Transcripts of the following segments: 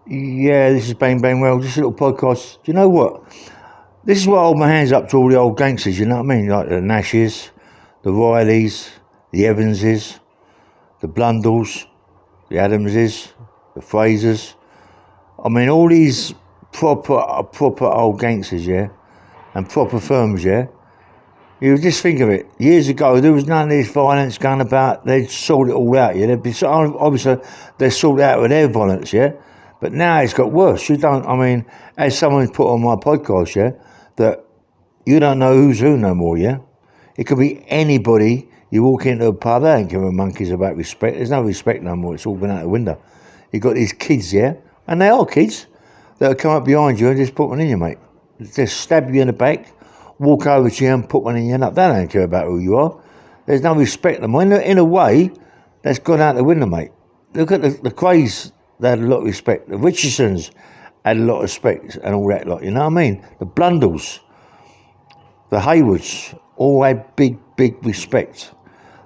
Yeah, this is Bang Bang Well, just a little podcast. Do you know what? This is what I hold my hands up to all the old gangsters, you know what I mean? Like the Nashes, the Rileys, the Evansies, the Blundells, the Adamses, the Frasers. I mean, all these proper old gangsters, yeah? And proper firms, yeah? You just think of it. Years ago, there was none of this violence going about. They'd sort it all out, yeah? Obviously, they sort it out with their violence, yeah? But now it's got worse. As someone put on my podcast, yeah, that you don't know who's who no more, yeah? It could be anybody. You walk into a pub, they ain't giving monkeys about respect. There's no respect no more. It's all been out the window. You got these kids, yeah? And they are kids that'll come up behind you and just put one in you, mate. Just stab you in the back, walk over to you and put one in your nut. They don't care about who you are. There's no respect no more. In a way, that's gone out the window, mate. Look at the Krays. They had a lot of respect. The Richardsons had a lot of respect and all that lot, you know what I mean? The Blundells, the Haywards, all had big respect.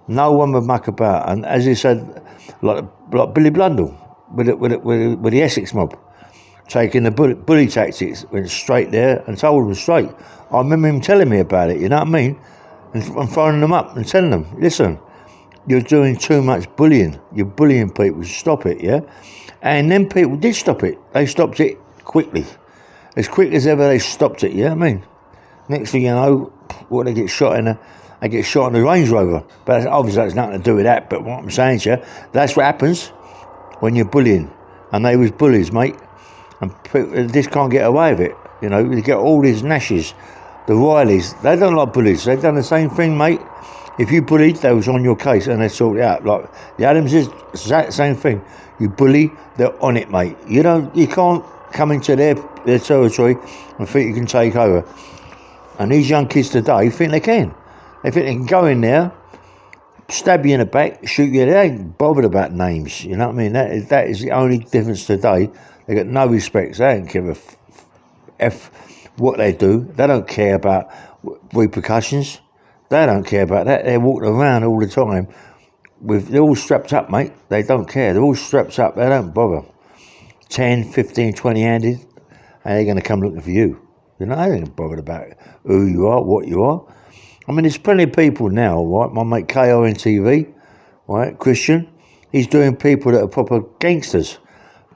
No one would muck about. And as he said, like Billy Blundell with the Essex mob, taking the bully tactics, went straight there and told them straight. I remember him telling me about it, you know what I mean? And phoning them up and telling them, listen, you're doing too much bullying. You're bullying people. Stop it, yeah? And then people did stop it. They stopped it quickly. As quick as ever they stopped it, you know what I mean? Next thing you know, they get shot in the Range Rover. But obviously that's nothing to do with that. But what I'm saying to you, that's what happens when you're bullying. And they was bullies, mate. And people just can't get away with it. You know, you get all these Nashes, the Rileys. They don't like bullies. They've done the same thing, mate. If you bullied, they was on your case and they sorted it out. Like the Adams is exact same thing. You bully, they're on it, mate. You can't come into their territory and think you can take over. And these young kids today think they can. They think they can go in there, stab you in the back, shoot you. They ain't bothered about names. You know what I mean? That is the only difference today. They got no respect. They don't give a f what they do. They don't care about repercussions. They don't care about that. They're walking around all the time. They're all strapped up, mate. They don't care. They're all strapped up. They don't bother. 10, 15, 20 handed, and they're going to come looking for you. You know, they ain't bothered about who you are, what you are. I mean, there's plenty of people now, right? My mate KO on TV, right? Christian, he's doing people that are proper gangsters,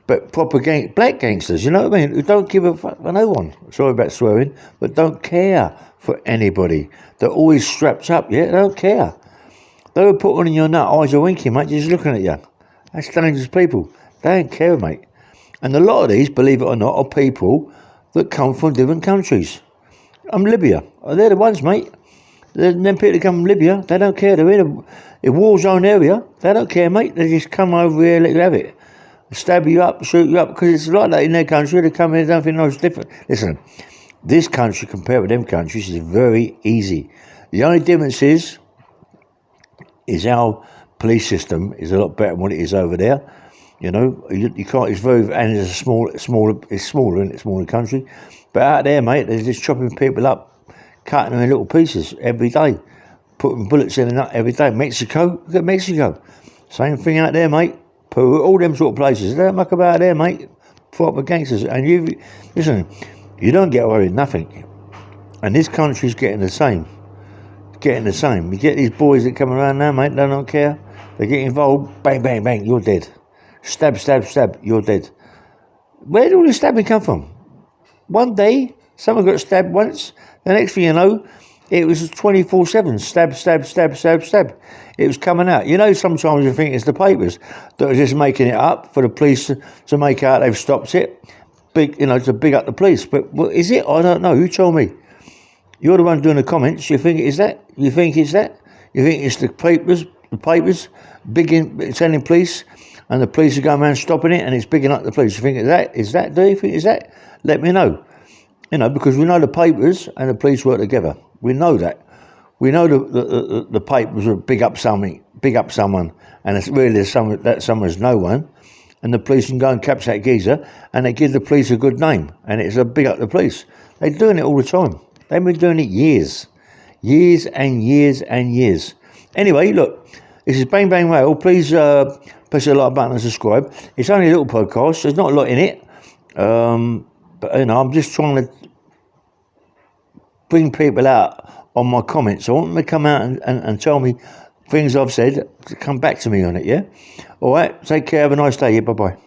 but black gangsters, you know what I mean? Who don't give a fuck for no one. Sorry about swearing, but don't care for anybody. They're always strapped up, yeah? They don't care. They were put one in your nut, eyes are winking, mate, just looking at you. That's dangerous people. They don't care, mate. And a lot of these, believe it or not, are people that come from different countries. Libya. They're the ones, mate. Them people that come from Libya, they don't care. They're in a war zone area. They don't care, mate. They just come over here, let you have it. Stab you up, shoot you up, because it's like that in their country. They come here, they don't think no, it's different. Listen, this country compared with them countries is very easy. The only difference is our police system is a lot better than what it is over there. You know, you can't. It's very, and it's smaller, isn't it? Smaller country, but out there, mate, they're just chopping people up, cutting them in little pieces every day, putting bullets in the nut every day. Mexico, look at Mexico, same thing out there, mate. All them sort of places. They don't muck about there, mate. Proper gangsters, and listen, you don't get away with nothing, and this country's getting the same. You get these boys that come around now, mate. They don't care. They get involved. Bang, bang, bang. You're dead. Stab, you're dead. Where did all this stabbing come from? One day, someone got stabbed once. The next thing you know, it was 24/7. Stab. It was coming out. You know, sometimes you think it's the papers that are just making it up for the police to make out they've stopped it. To big up the police. But what is it? I don't know. You tell me. You're the one doing the comments. You think it's that? You think it's the papers telling police, and the police are going around stopping it, and it's bigging up the police. You think it's that? Is that? Do you think it's that? Let me know. You know, because we know the papers and the police work together. We know that. We know the papers will big up someone, and it's really someone's no one, and the police can go and capture that geezer, and they give the police a good name, and it's a big up the police. They're doing it all the time. They've been doing it years and years. Anyway, look, this is Bang Bang Well. Please press the like button and subscribe. It's only a little podcast. There's not a lot in it. But, I'm just trying to bring people out on my comments. I want them to come out and tell me things I've said, to come back to me on it, yeah? All right, take care, have a nice day, yeah, bye-bye.